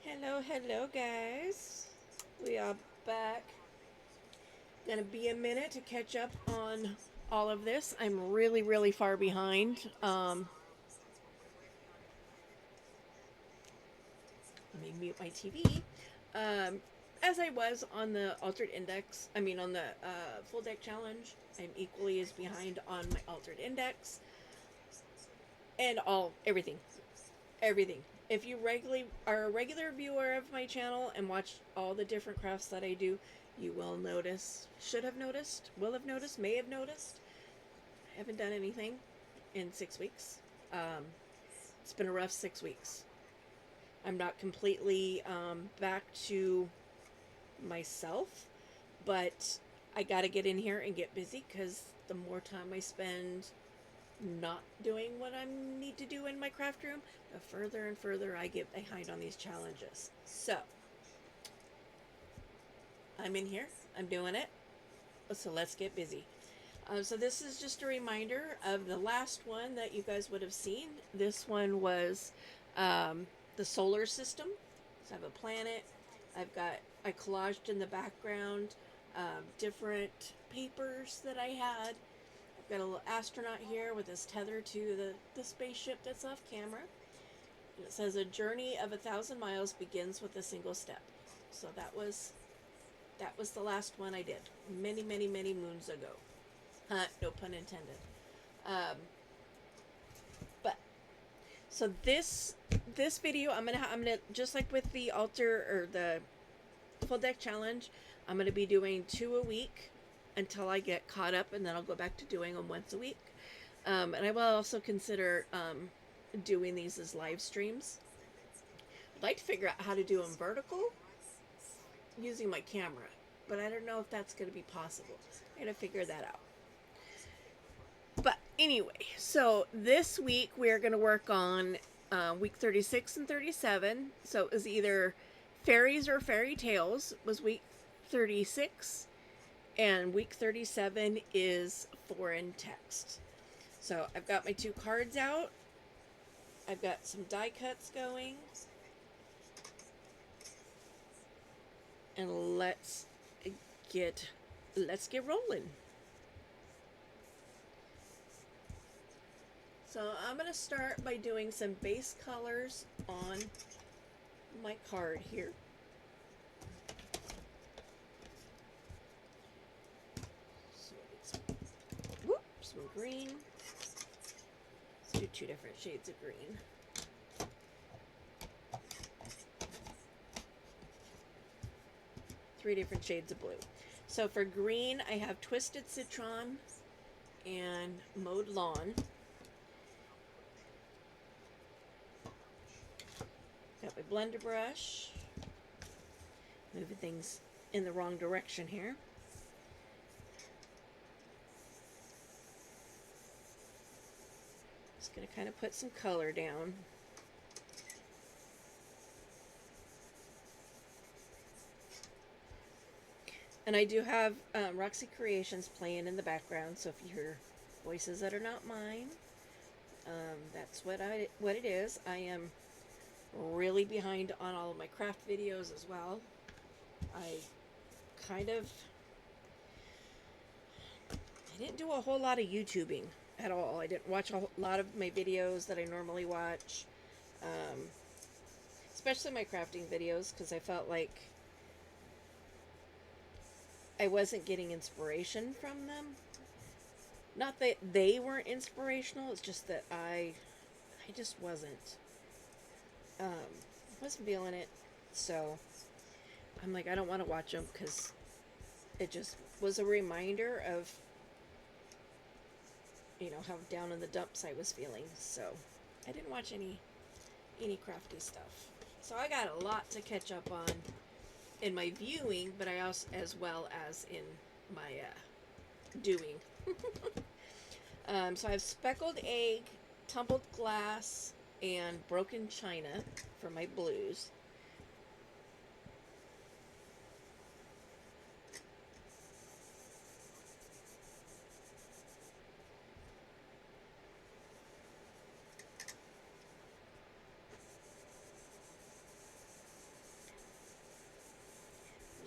Hello, guys. We are back. Gonna be a minute to catch up on all of this. I'm really far behind. Let me mute my TV. Um, as I was on the altered index, on the full deck challenge, I'm equally as behind on my altered index and everything. If you regularly are a regular viewer of my channel and watch all the different crafts that I do, you will notice, should have noticed, will have noticed, may have noticed. I haven't done anything in 6 weeks. Um, it's been a rough 6 weeks. I'm not completely back to myself, but I got to get in here and get busy because the more time I spend not doing what I need to do in my craft room, the further and further I get behind on these challenges. So, I'm in here, I'm doing it, so let's get busy. So this is just a reminder of the last one that you guys would have seen. This one was the solar system. So I have a planet. I collaged in the background different papers that I had. I've got a little astronaut here with his tether to the spaceship that's off camera. And it says a journey of 1,000 miles begins with a single step. So that was the last one I did many moons ago. No pun intended. Um, but so this video I'm gonna just like with the altar or the full deck challenge, I'm gonna be doing 2 a week until I get caught up, and then I'll go back to doing them once a week. And I will also consider doing these as live streams. I'd like to figure out how to do them vertical using my camera, but I don't know if that's going to be possible. I gotta figure that out. But anyway, so this week we're going to work on week 36 and 37. So it was either fairies or fairy tales was week 36, and week 37 is foreign text. So I've got my 2 cards out. I've got some die cuts going. And let's get rolling. So I'm going to start by doing some base colors on my card here. So it's some green. Let's do 2 different shades of green. Three different shades of blue. So for green, I have Twisted Citron and Mowed Lawn. Got my blender brush. Moving things in the wrong direction here. Just going to kind of put some color down. And I do have Roxy Creations playing in the background, so if you hear voices that are not mine, that's what it is. I am really behind on all of my craft videos as well. I didn't do a whole lot of YouTubing at all. I didn't watch a lot of my videos that I normally watch, especially my crafting videos, because I felt like I wasn't getting inspiration from them. Not that they weren't inspirational, it's just that I just wasn't feeling it. So I'm like, I don't want to watch them because it just was a reminder of, how down in the dumps I was feeling. So I didn't watch any crafty stuff. So I got a lot to catch up on in my viewing, but I also, as well as in my doing. So I have Speckled Egg, Tumbled Glass, and Broken China for my blues.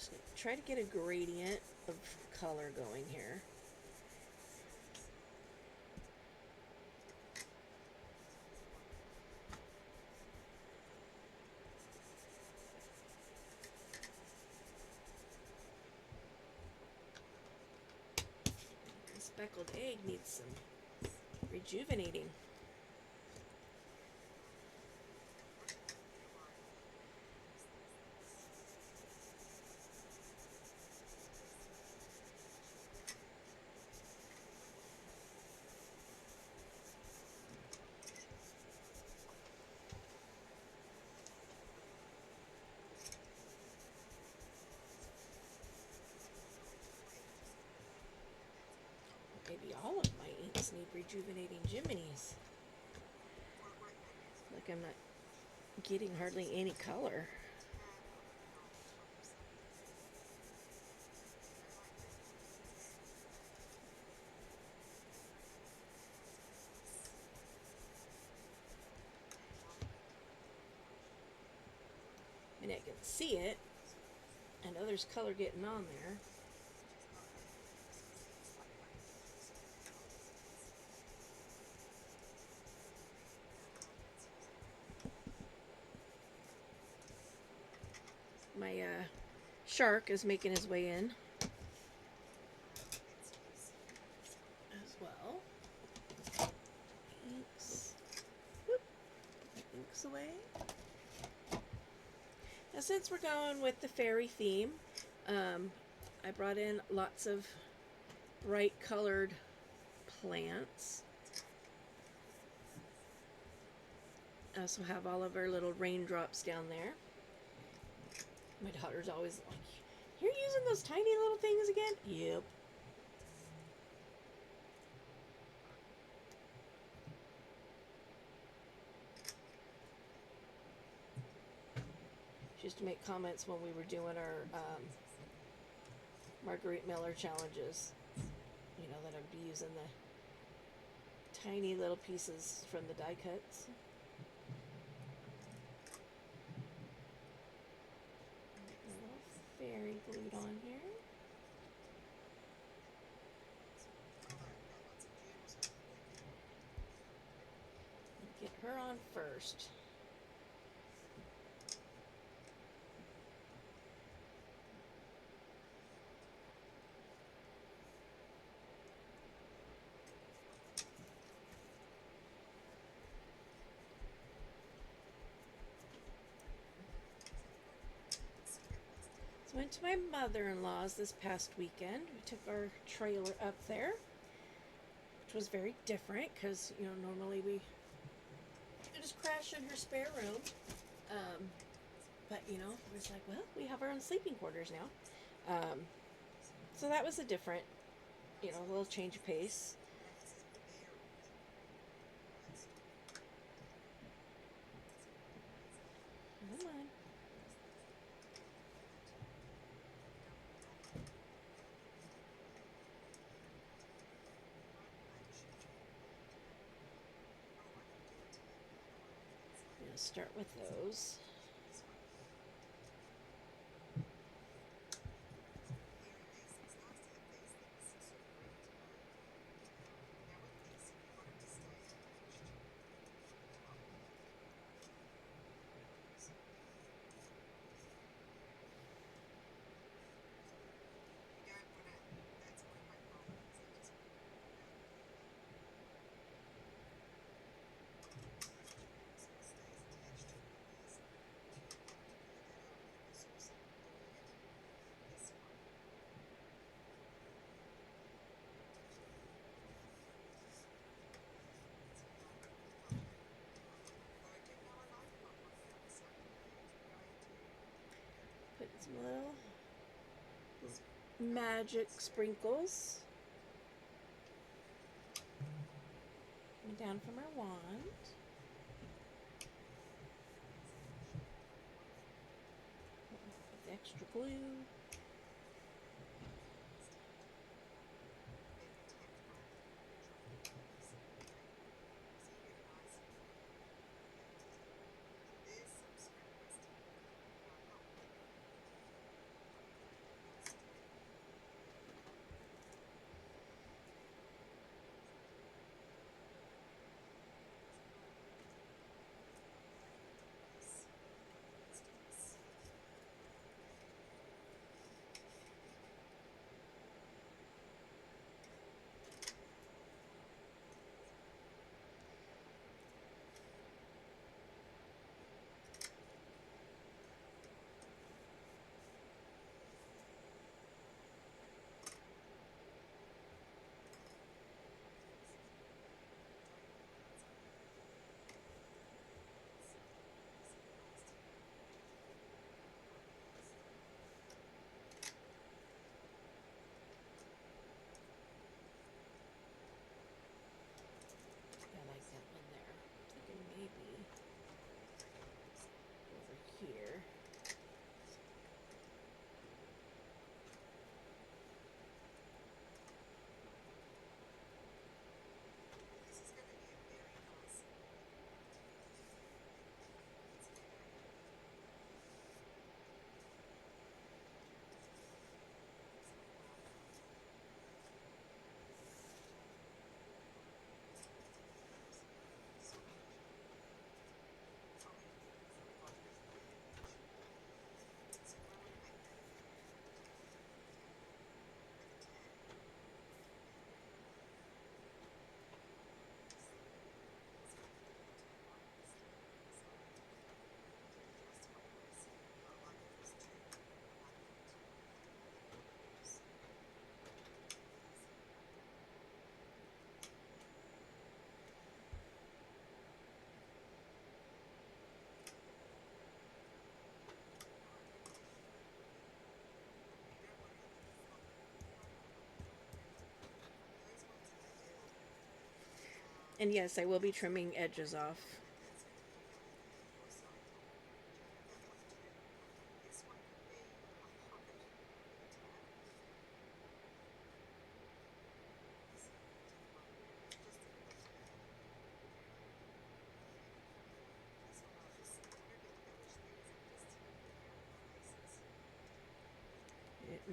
Just gonna try to get a gradient of color going here. The speckled egg needs some rejuvenating. Maybe all of my inks need rejuvenating Jiminy's. Like I'm not getting hardly any color. I mean, I can see it. I know there's color getting on there. My shark is making his way in as well. Inks. Whoop. Inks away. Now, since we're going with the fairy theme, I brought in lots of bright colored plants. I also have all of our little raindrops down there. My daughter's always like, "You're using those tiny little things again?" Yep. She used to make comments when we were doing our Marguerite Miller challenges. You know, that I'd be using the tiny little pieces from the die cuts. Fairy glued on here. Get her on first. So I went to my mother-in-law's this past weekend. We took our trailer up there, which was very different because, you know, normally we just crash in her spare room. But, you know, it was like, well, we have our own sleeping quarters now. So that was a different, you know, a little change of pace. Come on. Start with those. Put some little magic sprinkles down from our wand. With extra glue. And yes, I will be trimming edges off.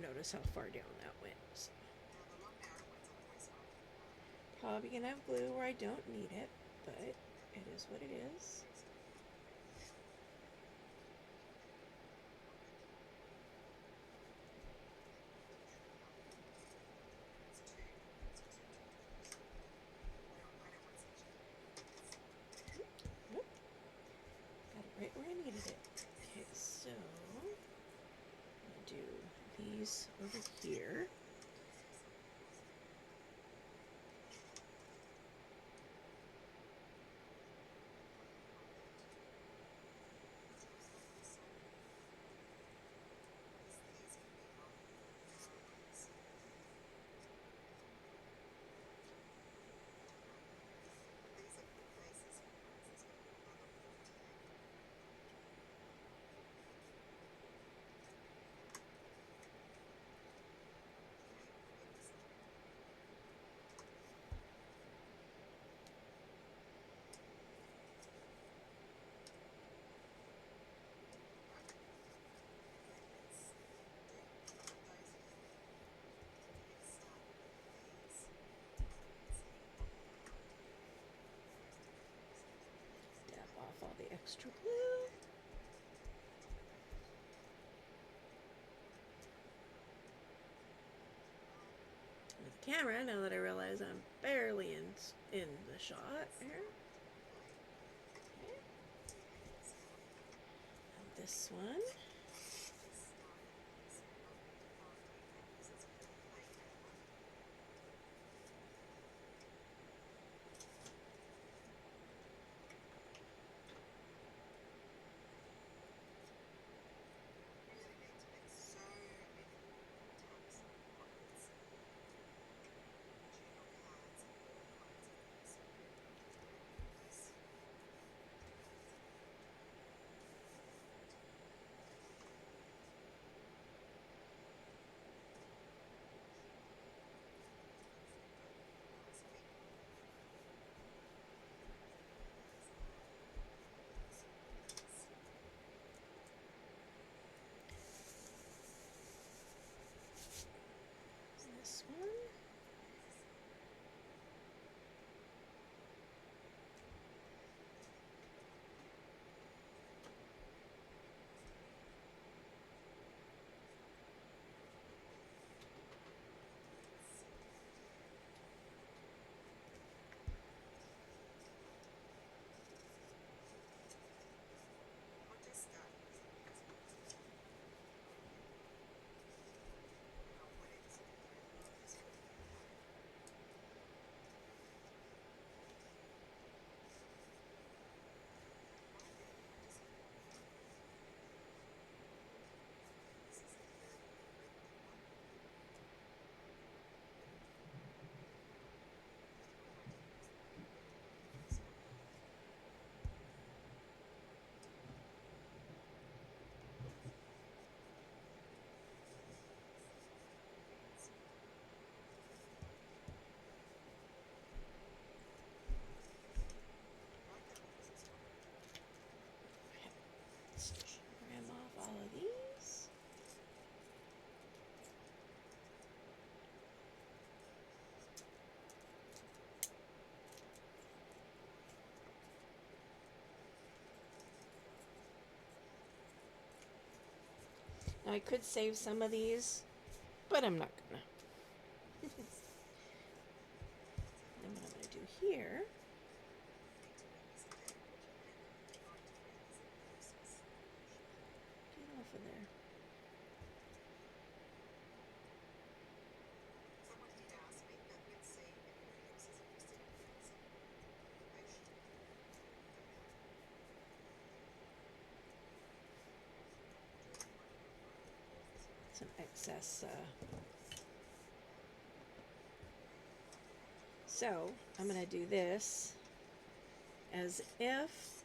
Notice how far down that went. So. Probably gonna have glue where I don't need it, but it is what it is. Nope. Got it right where I needed it. Okay, so I'm gonna do these over here. Dab off all the extra glue. With the camera, now that I realize I'm barely in the shot here. Okay. And this one. This one. Trim off all of these. Now I could save some of these, but I'm not gonna. And what I'm gonna do here. Get off of there. Some excess. So I'm gonna do this. as if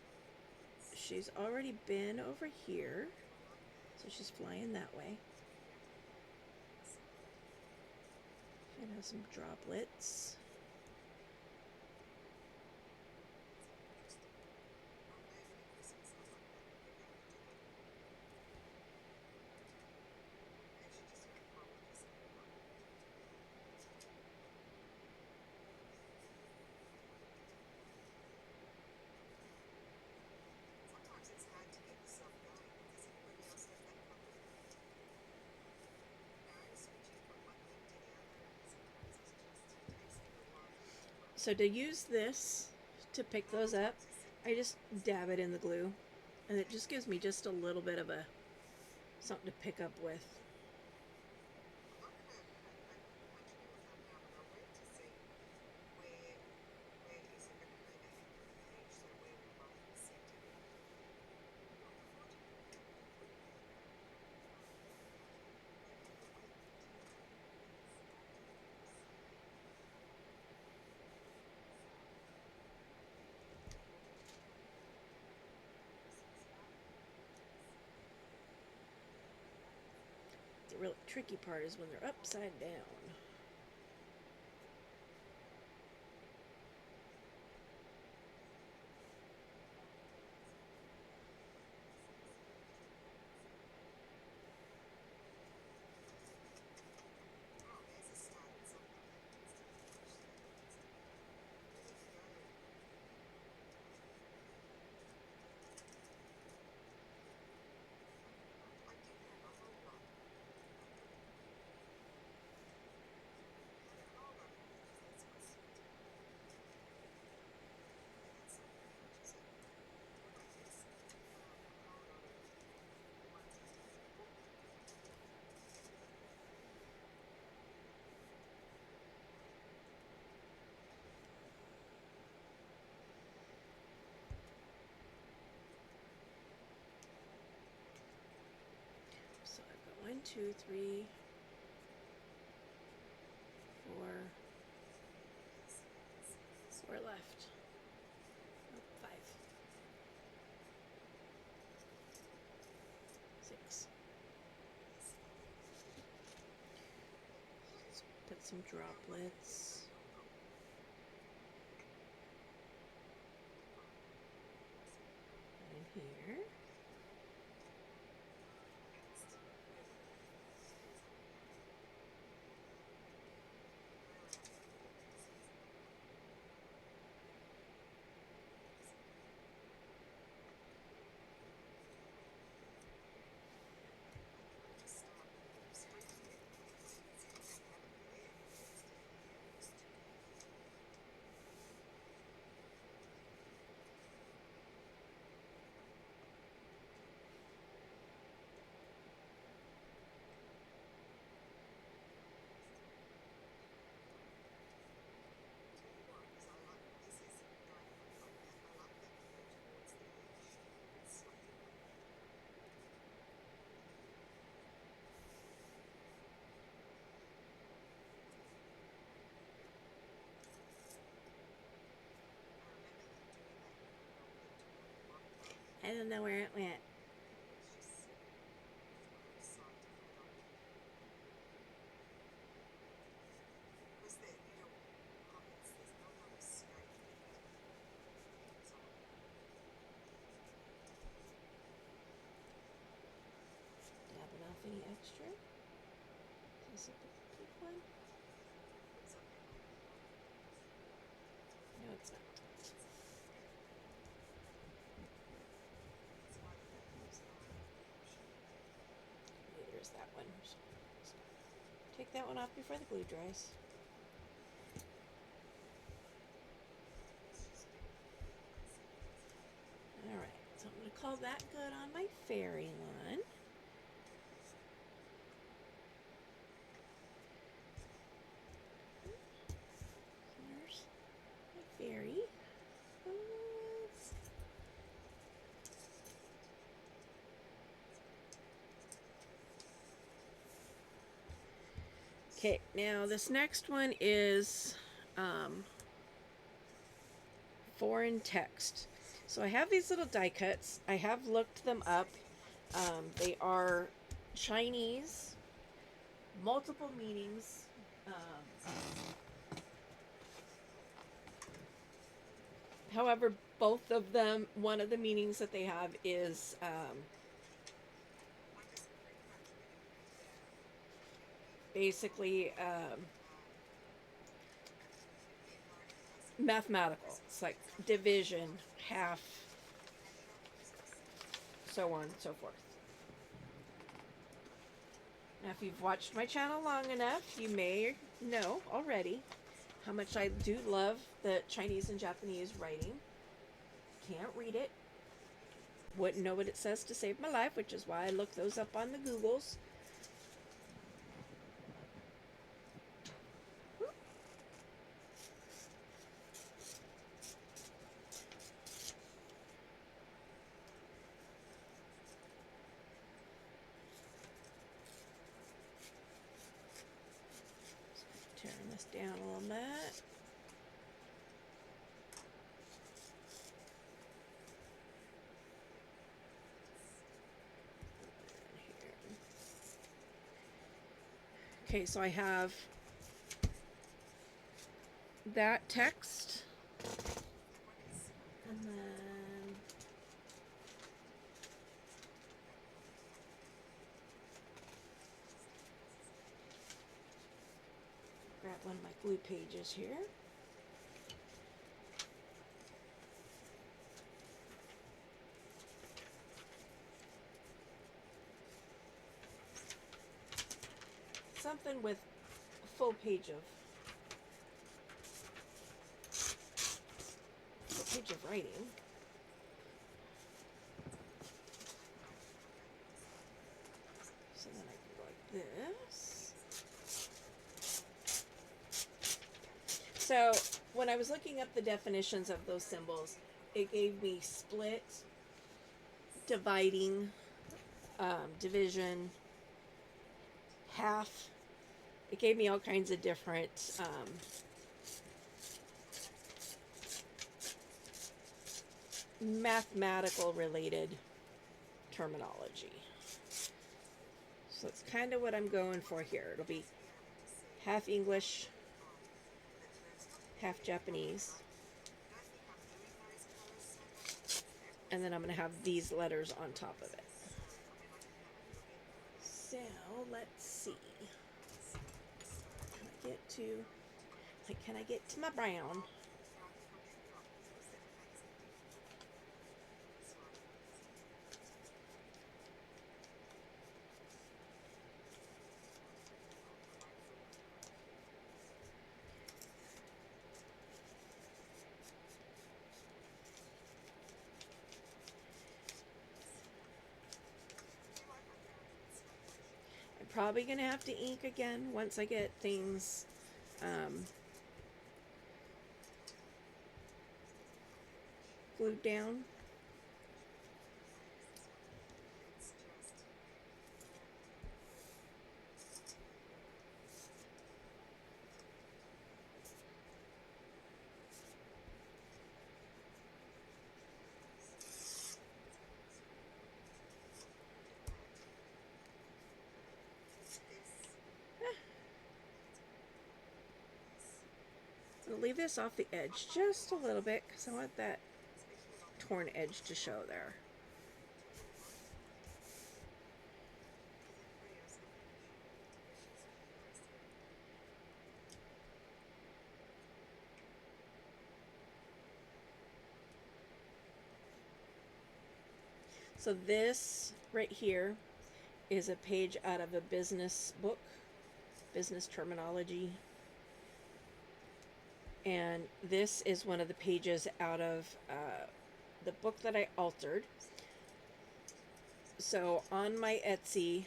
she's already been over here. So she's flying that way. Should have some droplets. So to use this to pick those up, I just dab it in the glue, and it just gives me just a little bit of a something to pick up with. The really tricky part is when they're upside down. So I've got 1, 2, 3, 4 left. Oh, 5, 6. Let's put some droplets. In here. I don't know where it went. Dabbing off any extra. Is this a big one? No, it's not. Okay, there's that one. Take that one off before the glue dries. Alright, so I'm going to call that good on my fairy one. There's my fairy. Okay, now this next one is foreign text. So I have these little die cuts. I have looked them up. They are Chinese, multiple meanings. However, both of them, one of the meanings that they have is basically mathematical. It's like division, half, so on and so forth. Now, if you've watched my channel long enough, you may know already how much I do love the Chinese and Japanese writing. Can't read it. Wouldn't know what it says to save my life, which is why I look those up on the Googles. Turn this down a little bit. Okay, so I have that text, and then grab one of my glue pages here. Something with a full page of writing. So then I can go like this. So when I was looking up the definitions of those symbols, it gave me split, dividing, division, half. It gave me all kinds of different mathematical related terminology. So that's kind of what I'm going for here. It'll be half English, half Japanese. And then I'm going to have these letters on top of it. So let's see. Can I get to my brown? I'm probably gonna have to ink again once I get things glued down. I'll leave this off the edge just a little bit because I want that torn edge to show there. So this right here is a page out of a business book, business terminology. And this is one of the pages out of the book that I altered. So on my Etsy,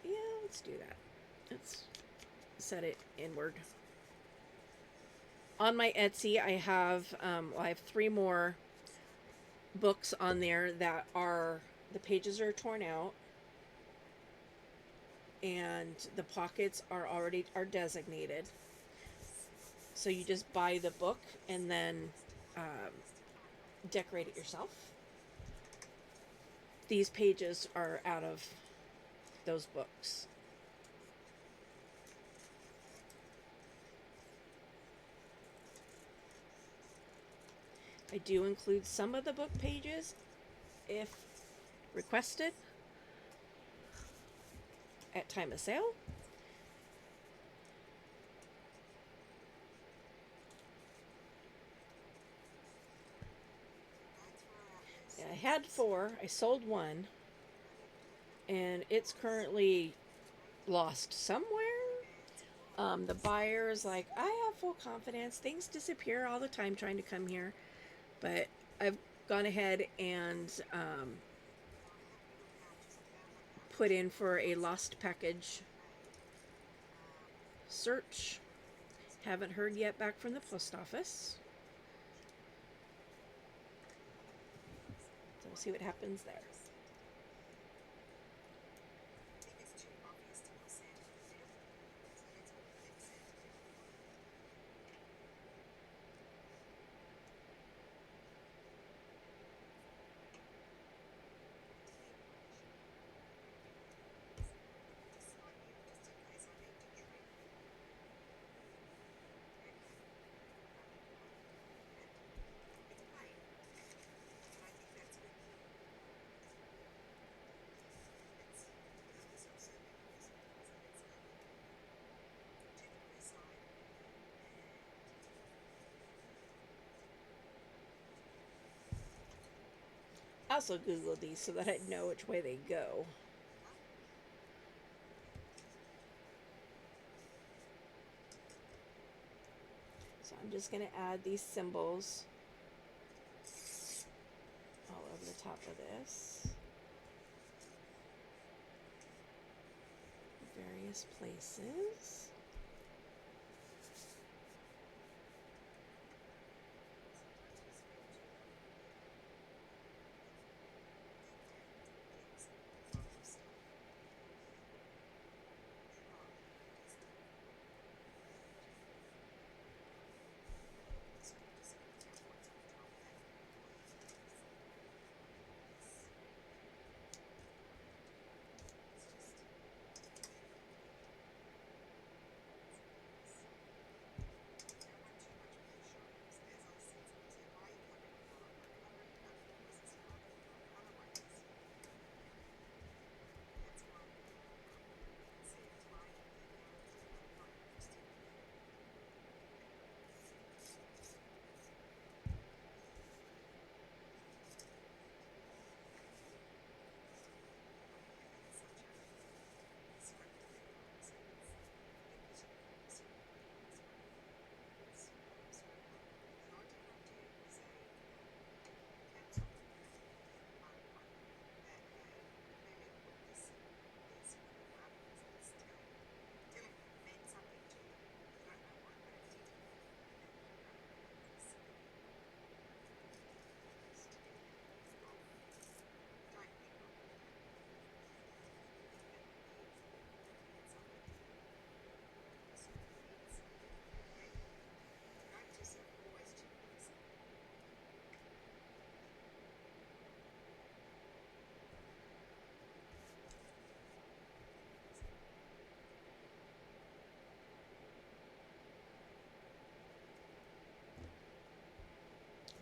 yeah, let's do that. Let's set it inward. On my Etsy, I have 3 more books on there that are, the pages are torn out and the pockets are designated. So you just buy the book and then decorate it yourself. These pages are out of those books. I do include some of the book pages if requested at time of sale. I had 4. I sold 1, and it's currently lost somewhere. The buyer is like, I have full confidence. Things disappear all the time trying to come here, but I've gone ahead and put in for a lost package search. Haven't heard yet back from the post office. So we'll see what happens there. I also Googled these so that I'd know which way they go. So I'm just going to add these symbols all over the top of this. Various places.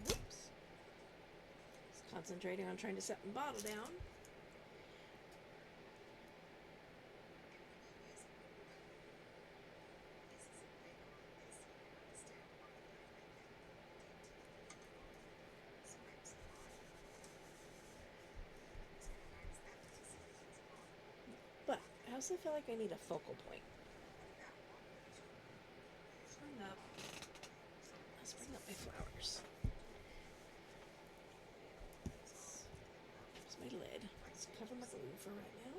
Whoops. Just concentrating on trying to set the bottle down. But I also feel like I need a focal point. Let's bring up my flowers. There's my lid. Let's cover my glue for right now.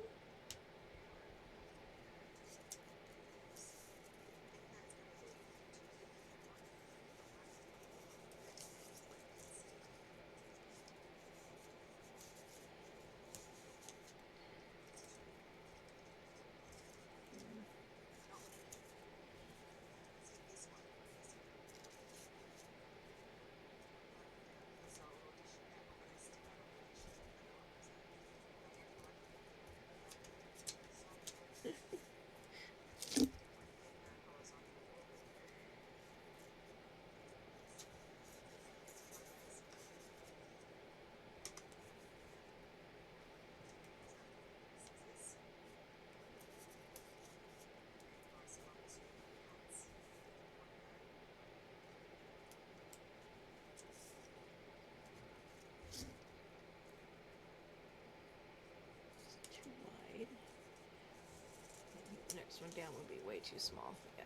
This one down would be way too small. Yeah.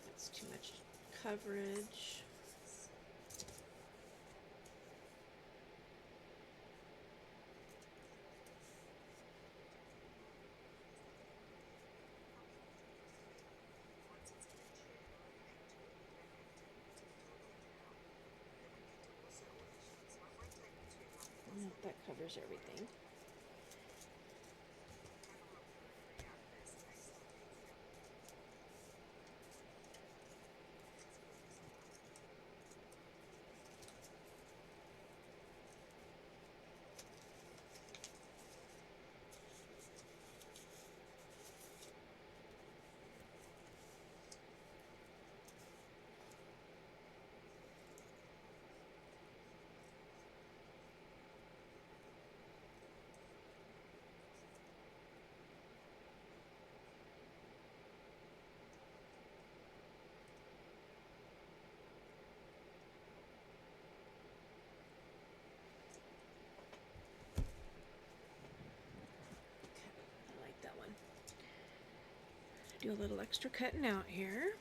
That's too much coverage. No, that covers everything. I like that one. Do a little extra cutting out here.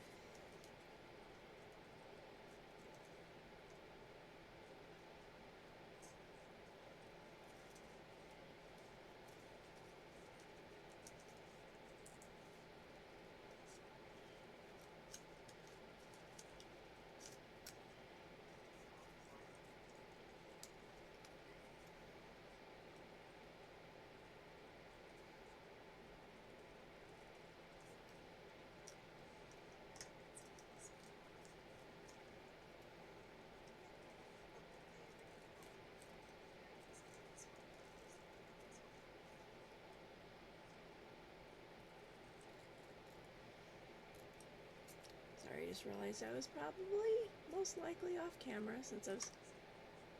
Sorry, I just realized I was probably most likely off camera since I was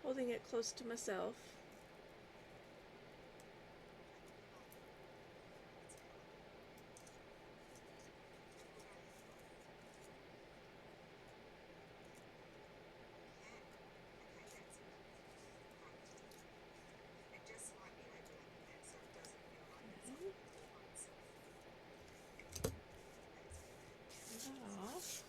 holding it close to myself. Off.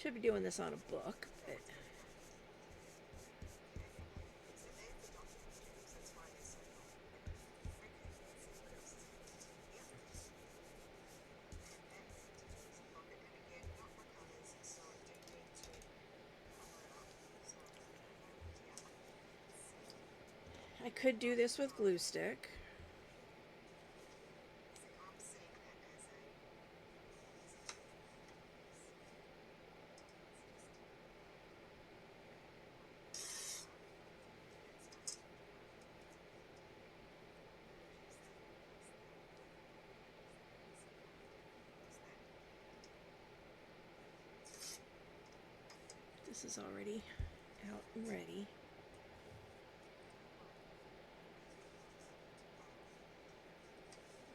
Should be doing this on a book, but I could do this with glue stick. This is already out and ready.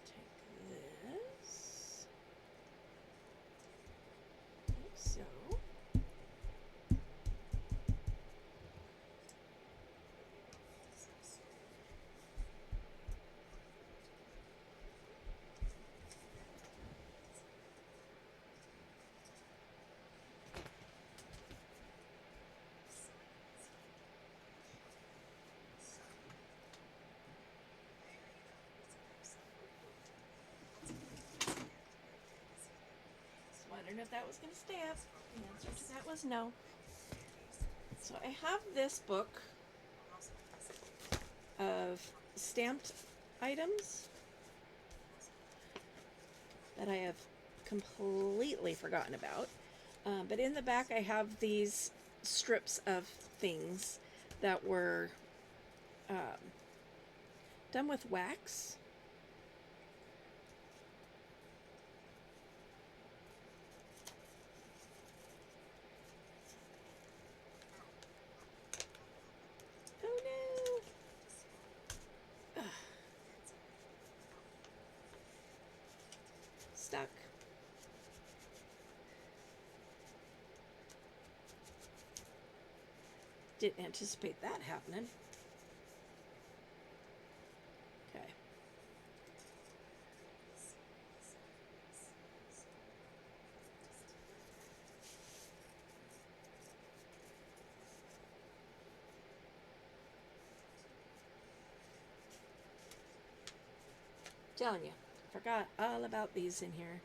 Take this, like so. Wondering if that was going to stamp. The answer to that was no. So I have this book of stamped items that I have completely forgotten about. But in the back, I have these strips of things that were done with wax. Oh no! Ugh. Stuck. Didn't anticipate that happening. Okay. Telling you, forgot all about these in here.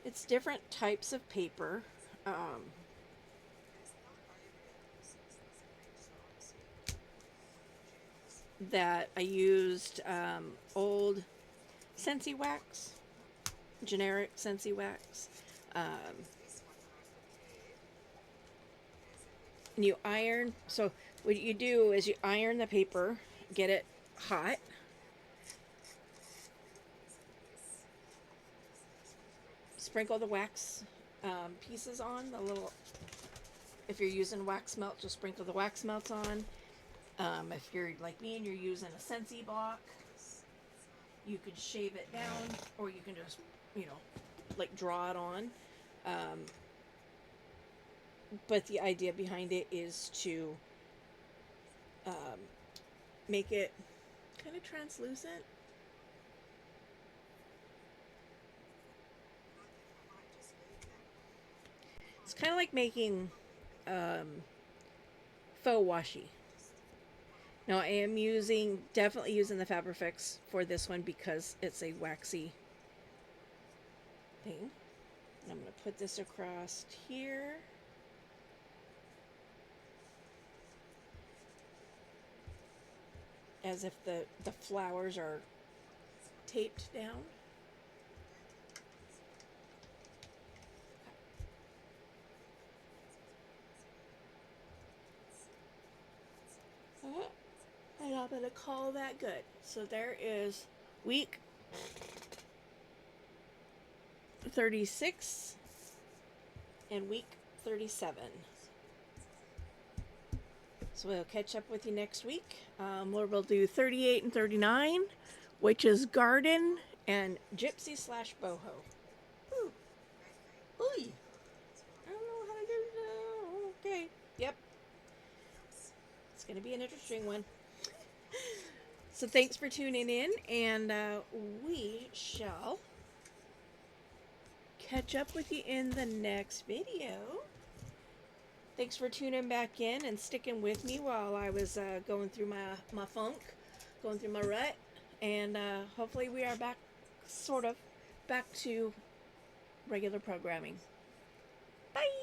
It's different types of paper. That I used old Scentsy wax, generic Scentsy wax. Um, and you iron. So what you do is you iron the paper, get it hot. Sprinkle the wax pieces on the little. If you're using wax melt, just sprinkle the wax melts on. If you're like me and you're using a Scentsy block, you could shave it down, or you can just, like draw it on. Um, but the idea behind it is to um, make it kind of translucent. It's kind of like making faux washi. Now I am definitely using the Fabrifix for this one because it's a waxy thing. And I'm going to put this across here. As if the flowers are taped down. And I'm going to call that good. So there is week 36 and week 37. So we'll catch up with you next week. Where we'll do 38 and 39, which is garden and gypsy / boho. Ooh. Ooh. I don't know how to do that. Okay. Yep. It's going to be an interesting one. So thanks for tuning in, and we shall catch up with you in the next video. Thanks for tuning back in and sticking with me while I was going through my funk, going through my rut, and hopefully we are back to regular programming. Bye!